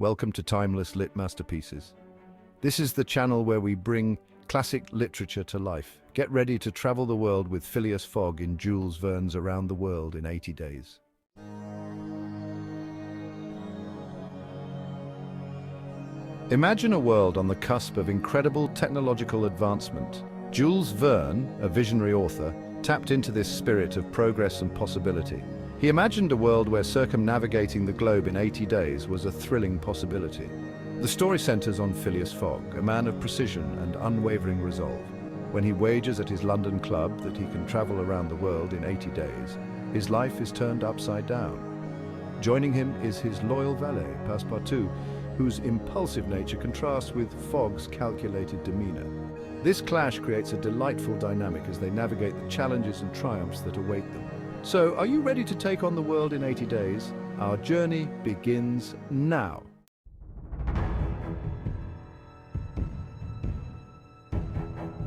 Welcome to Timeless Lit Masterpieces. This is the channel where we bring classic literature to life. Get ready to travel the world with Phileas Fogg in Jules Verne's Around the World in 80 Days. Imagine a world on the cusp of incredible technological advancement. Jules Verne, a visionary author, tapped into this spirit of progress and possibility. He imagined a world where circumnavigating the globe in 80 days was a thrilling possibility. The story centers on Phileas Fogg, a man of precision and unwavering resolve. When he wagers at his London club that he can travel around the world in 80 days, his life is turned upside down. Joining him is his loyal valet, Passepartout, whose impulsive nature contrasts with Fogg's calculated demeanor. This clash creates a delightful dynamic as they navigate the challenges and triumphs that await them. So, are you ready to take on the world in 80 days? Our journey begins now.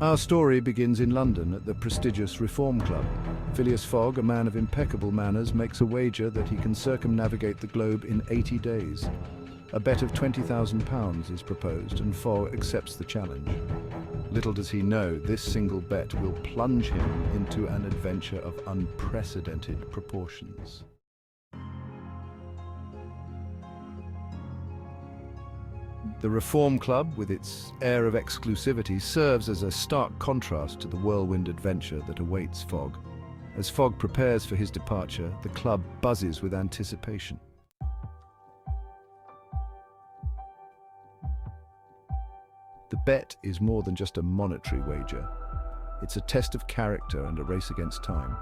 Our story begins in London at the prestigious Reform Club. Phileas Fogg, a man of impeccable manners, makes a wager that he can circumnavigate the globe in 80 days. A bet of £20,000 is proposed, and Fogg accepts the challenge. Little does he know, this single bet will plunge him into an adventure of unprecedented proportions. The Reform Club, with its air of exclusivity, serves as a stark contrast to the whirlwind adventure that awaits Fogg. As Fogg prepares for his departure, the club buzzes with anticipation. The bet is more than just a monetary wager. It's a test of character and a race against time.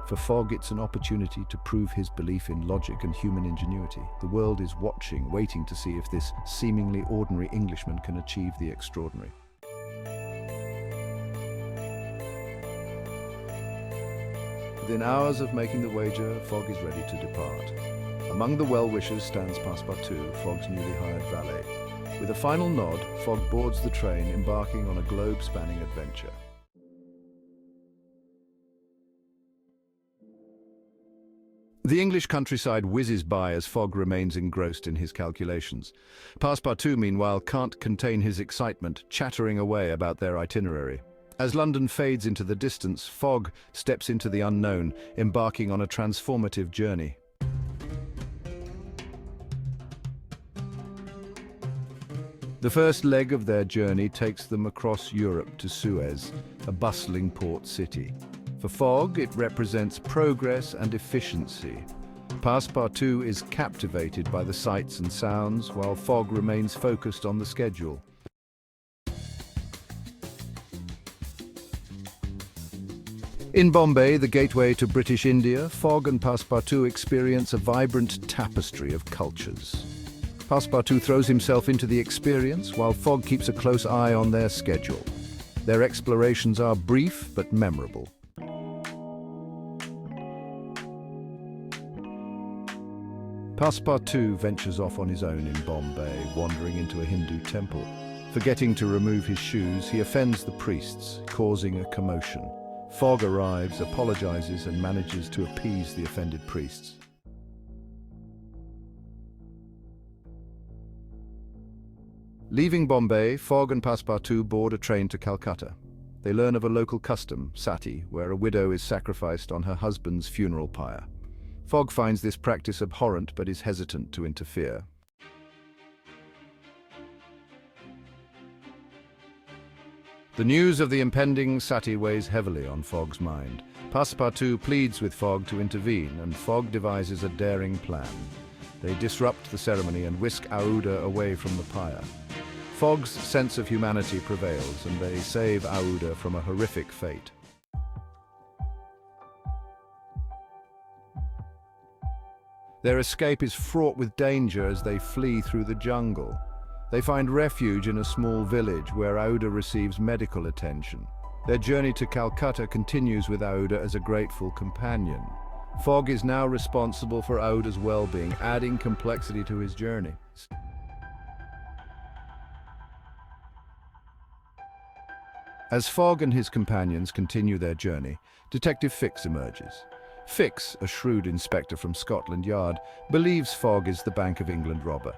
For Fogg, it's an opportunity to prove his belief in logic and human ingenuity. The world is watching, waiting to see if this seemingly ordinary Englishman can achieve the extraordinary. Within hours of making the wager, Fogg is ready to depart. Among the well-wishers stands Passepartout, Fogg's newly hired valet. With a final nod, Fogg boards the train, embarking on a globe-spanning adventure. The English countryside whizzes by as Fogg remains engrossed in his calculations. Passepartout, meanwhile, can't contain his excitement, chattering away about their itinerary. As London fades into the distance, Fogg steps into the unknown, embarking on a transformative journey. The first leg of their journey takes them across Europe to Suez, a bustling port city. For Fogg, it represents progress and efficiency. Passepartout is captivated by the sights and sounds, while Fogg remains focused on the schedule. In Bombay, the gateway to British India, Fogg and Passepartout experience a vibrant tapestry of cultures. Passepartout throws himself into the experience, while Fogg keeps a close eye on their schedule. Their explorations are brief but memorable. Passepartout ventures off on his own in Bombay, wandering into a Hindu temple. Forgetting to remove his shoes, he offends the priests, causing a commotion. Fogg arrives, apologizes, and manages to appease the offended priests. Leaving Bombay, Fogg and Passepartout board a train to Calcutta. They learn of a local custom, sati, where a widow is sacrificed on her husband's funeral pyre. Fogg finds this practice abhorrent but is hesitant to interfere. The news of the impending sati weighs heavily on Fogg's mind. Passepartout pleads with Fogg to intervene, and Fogg devises a daring plan. They disrupt the ceremony and whisk Aouda away from the pyre. Fogg's sense of humanity prevails, and they save Aouda from a horrific fate. Their escape is fraught with danger as they flee through the jungle. They find refuge in a small village where Aouda receives medical attention. Their journey to Calcutta continues with Aouda as a grateful companion. Fogg is now responsible for Aouda's well-being, adding complexity to his journey. As Fogg and his companions continue their journey, Detective Fix emerges. Fix, a shrewd inspector from Scotland Yard, believes Fogg is the Bank of England robber.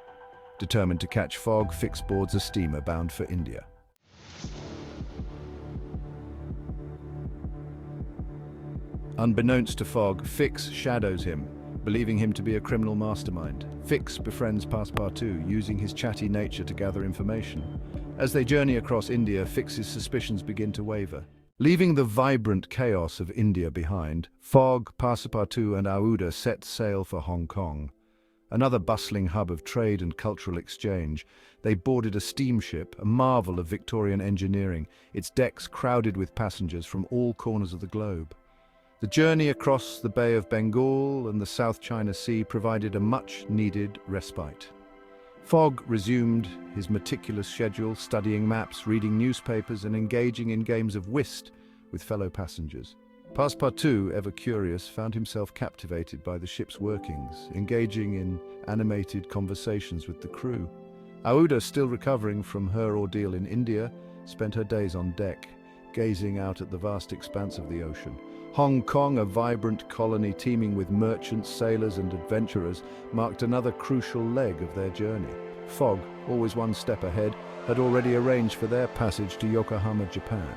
Determined to catch Fogg, Fix boards a steamer bound for India. Unbeknownst to Fogg, Fix shadows him, believing him to be a criminal mastermind. Fix befriends Passepartout, using his chatty nature to gather information. As they journey across India, Fix's suspicions begin to waver. Leaving the vibrant chaos of India behind, Fogg, Passepartout and Aouda set sail for Hong Kong. Another bustling hub of trade and cultural exchange, they boarded a steamship, a marvel of Victorian engineering, its decks crowded with passengers from all corners of the globe. The journey across the Bay of Bengal and the South China Sea provided a much-needed respite. Fogg resumed his meticulous schedule, studying maps, reading newspapers and engaging in games of whist with fellow passengers. Passepartout, ever curious, found himself captivated by the ship's workings, engaging in animated conversations with the crew. Aouda, still recovering from her ordeal in India, spent her days on deck, gazing out at the vast expanse of the ocean. Hong Kong, a vibrant colony teeming with merchants, sailors and adventurers, marked another crucial leg of their journey. Fogg, always one step ahead, had already arranged for their passage to Yokohama, Japan.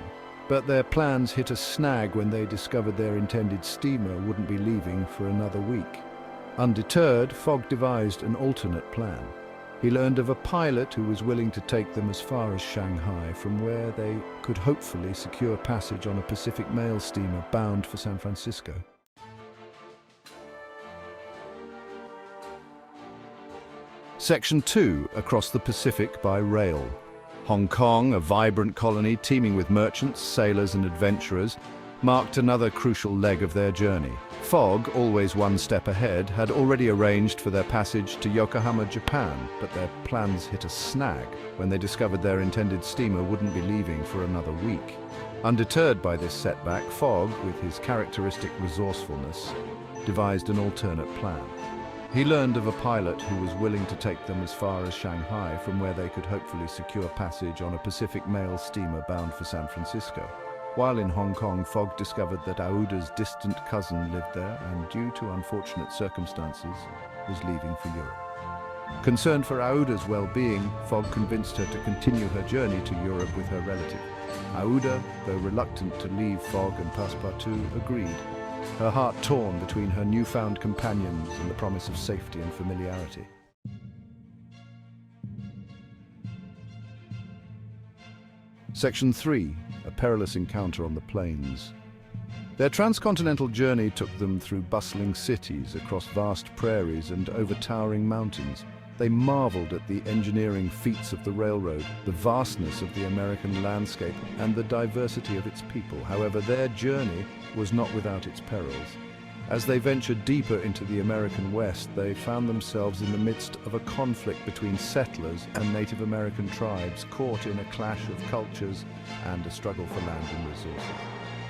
But their plans hit a snag when they discovered their intended steamer wouldn't be leaving for another week. Undeterred, Fogg devised an alternate plan. He learned of a pilot who was willing to take them as far as Shanghai, from where they could hopefully secure passage on a Pacific mail steamer bound for San Francisco. Section 2, across the Pacific by rail. Hong Kong, a vibrant colony teeming with merchants, sailors and adventurers, marked another crucial leg of their journey. Fogg, always one step ahead, had already arranged for their passage to Yokohama, Japan, but their plans hit a snag when they discovered their intended steamer wouldn't be leaving for another week. Undeterred by this setback, Fogg, with his characteristic resourcefulness, devised an alternate plan. He learned of a pilot who was willing to take them as far as Shanghai, from where they could hopefully secure passage on a Pacific mail steamer bound for San Francisco. While in Hong Kong, Fogg discovered that Aouda's distant cousin lived there and, due to unfortunate circumstances, was leaving for Europe. Concerned for Aouda's well-being, Fogg convinced her to continue her journey to Europe with her relative. Aouda, though reluctant to leave Fogg and Passepartout, agreed, her heart torn between her newfound companions and the promise of safety and familiarity. Section 3, a perilous encounter on the plains. Their transcontinental journey took them through bustling cities, across vast prairies and over towering mountains. They marveled at the engineering feats of the railroad, the vastness of the American landscape, and the diversity of its people. However, their journey was not without its perils. As they ventured deeper into the American West, they found themselves in the midst of a conflict between settlers and Native American tribes, caught in a clash of cultures and a struggle for land and resources.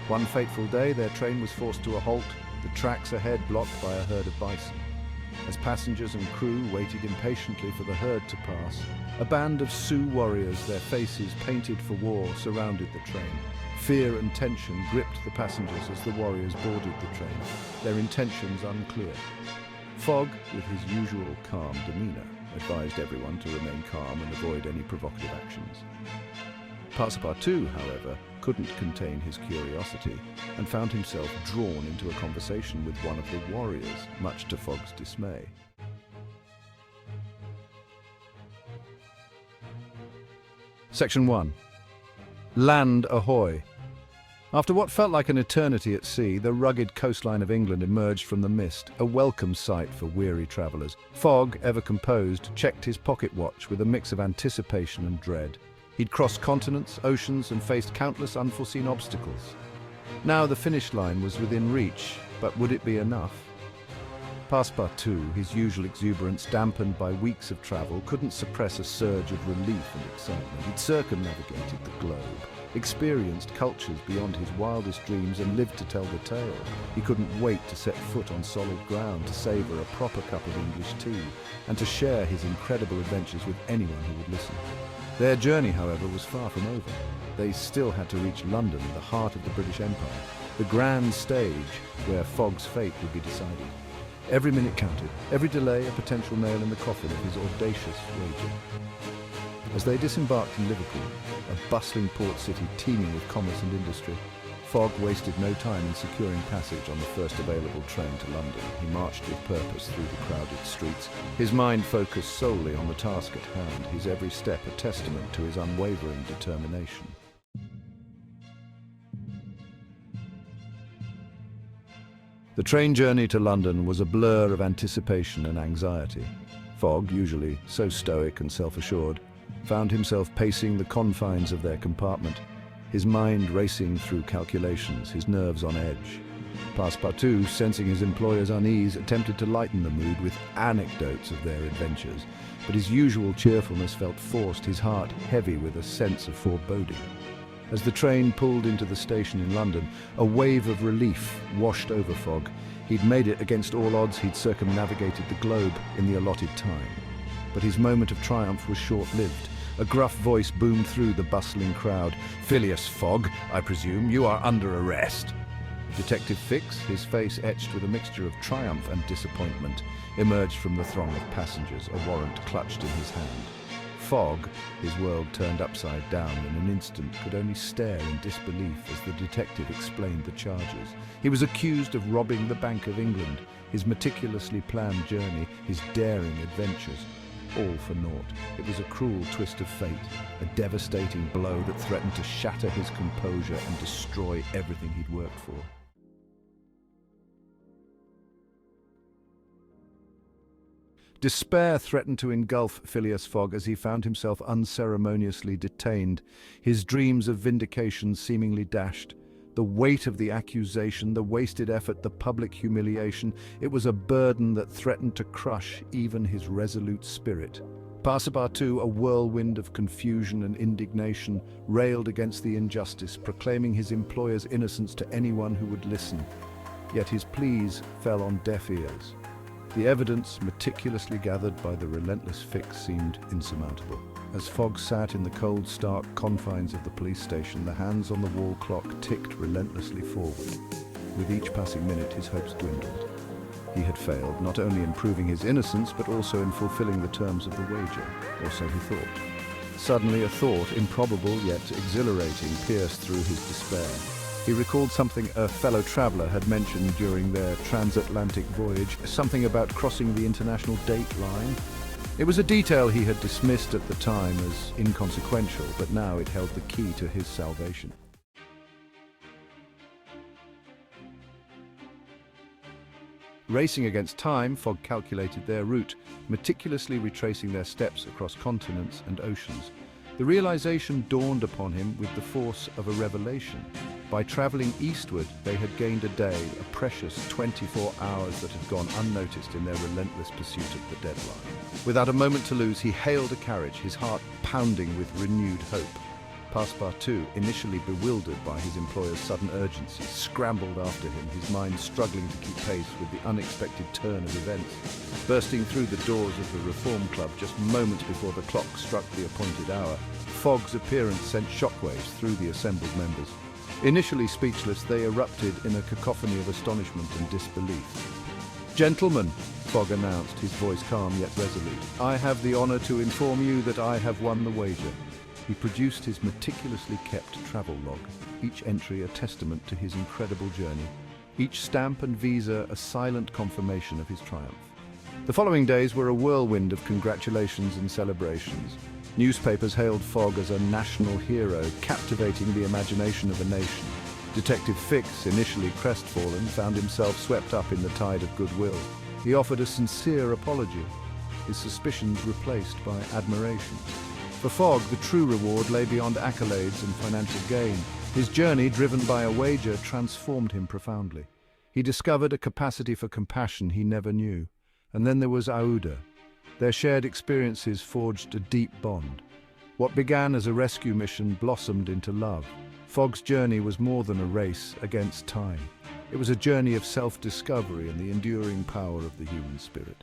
One fateful day, their train was forced to a halt, the tracks ahead blocked by a herd of bison. As passengers and crew waited impatiently for the herd to pass, a band of Sioux warriors, their faces painted for war, surrounded the train. Fear and tension gripped the passengers as the warriors boarded the train, their intentions unclear. Fogg, with his usual calm demeanor, advised everyone to remain calm and avoid any provocative actions. Passepartout, however, couldn't contain his curiosity and found himself drawn into a conversation with one of the warriors, much to Fogg's dismay. Section 1. Land ahoy! After what felt like an eternity at sea, the rugged coastline of England emerged from the mist, a welcome sight for weary travellers. Fogg, ever composed, checked his pocket watch with a mix of anticipation and dread. He'd crossed continents, oceans, and faced countless unforeseen obstacles. Now the finish line was within reach, but would it be enough? Passepartout, his usual exuberance dampened by weeks of travel, couldn't suppress a surge of relief and excitement. He'd circumnavigated the globe, experienced cultures beyond his wildest dreams, and lived to tell the tale. He couldn't wait to set foot on solid ground, to savour a proper cup of English tea, and to share his incredible adventures with anyone who would listen. Their journey, however, was far from over. They still had to reach London, the heart of the British Empire, the grand stage where Fogg's fate would be decided. Every minute counted, every delay a potential nail in the coffin of his audacious wager. As they disembarked in Liverpool, a bustling port city teeming with commerce and industry, Fogg wasted no time in securing passage on the first available train to London. He marched with purpose through the crowded streets, his mind focused solely on the task at hand, his every step a testament to his unwavering determination. The train journey to London was a blur of anticipation and anxiety. Fogg, usually so stoic and self-assured, found himself pacing the confines of their compartment, his mind racing through calculations, his nerves on edge. Passepartout, sensing his employer's unease, attempted to lighten the mood with anecdotes of their adventures, but his usual cheerfulness felt forced, his heart heavy with a sense of foreboding. As the train pulled into the station in London, a wave of relief washed over Fogg. He'd made it against all odds, he'd circumnavigated the globe in the allotted time. But his moment of triumph was short-lived. A gruff voice boomed through the bustling crowd. "Phileas Fogg, I presume you are under arrest." Detective Fix, his face etched with a mixture of triumph and disappointment, emerged from the throng of passengers, a warrant clutched in his hand. Fogg, his world turned upside down in an instant, could only stare in disbelief as the detective explained the charges. He was accused of robbing the Bank of England, his meticulously planned journey, his daring adventures. All for naught. It was a cruel twist of fate, a devastating blow that threatened to shatter his composure and destroy everything he'd worked for. Despair threatened to engulf Phileas Fogg as he found himself unceremoniously detained, his dreams of vindication seemingly dashed. The weight of the accusation, the wasted effort, the public humiliation, it was a burden that threatened to crush even his resolute spirit. Passepartout, a whirlwind of confusion and indignation, railed against the injustice, proclaiming his employer's innocence to anyone who would listen. Yet his pleas fell on deaf ears. The evidence, meticulously gathered by the relentless Fix, seemed insurmountable. As Fogg sat in the cold, stark confines of the police station, the hands on the wall clock ticked relentlessly forward. With each passing minute, his hopes dwindled. He had failed, not only in proving his innocence, but also in fulfilling the terms of the wager, or so he thought. Suddenly, a thought, improbable yet exhilarating, pierced through his despair. He recalled something a fellow traveller had mentioned during their transatlantic voyage, something about crossing the international date line. It was a detail he had dismissed at the time as inconsequential, but now it held the key to his salvation. Racing against time, Fogg calculated their route, meticulously retracing their steps across continents and oceans. The realization dawned upon him with the force of a revelation. By traveling eastward, they had gained a day, a precious 24 hours that had gone unnoticed in their relentless pursuit of the deadline. Without a moment to lose, he hailed a carriage, his heart pounding with renewed hope. Passepartout, initially bewildered by his employer's sudden urgency, scrambled after him, his mind struggling to keep pace with the unexpected turn of events. Bursting through the doors of the Reform Club just moments before the clock struck the appointed hour, Fogg's appearance sent shockwaves through the assembled members. Initially speechless, they erupted in a cacophony of astonishment and disbelief. "Gentlemen," Fogg announced, his voice calm yet resolute, "I have the honor to inform you that I have won the wager." He produced his meticulously kept travel log, each entry a testament to his incredible journey, each stamp and visa a silent confirmation of his triumph. The following days were a whirlwind of congratulations and celebrations. Newspapers hailed Fogg as a national hero, captivating the imagination of a nation. Detective Fix, initially crestfallen, found himself swept up in the tide of goodwill. He offered a sincere apology, his suspicions replaced by admiration. For Fogg, the true reward lay beyond accolades and financial gain. His journey, driven by a wager, transformed him profoundly. He discovered a capacity for compassion he never knew. And then there was Aouda. Their shared experiences forged a deep bond. What began as a rescue mission blossomed into love. Fogg's journey was more than a race against time. It was a journey of self-discovery and the enduring power of the human spirit.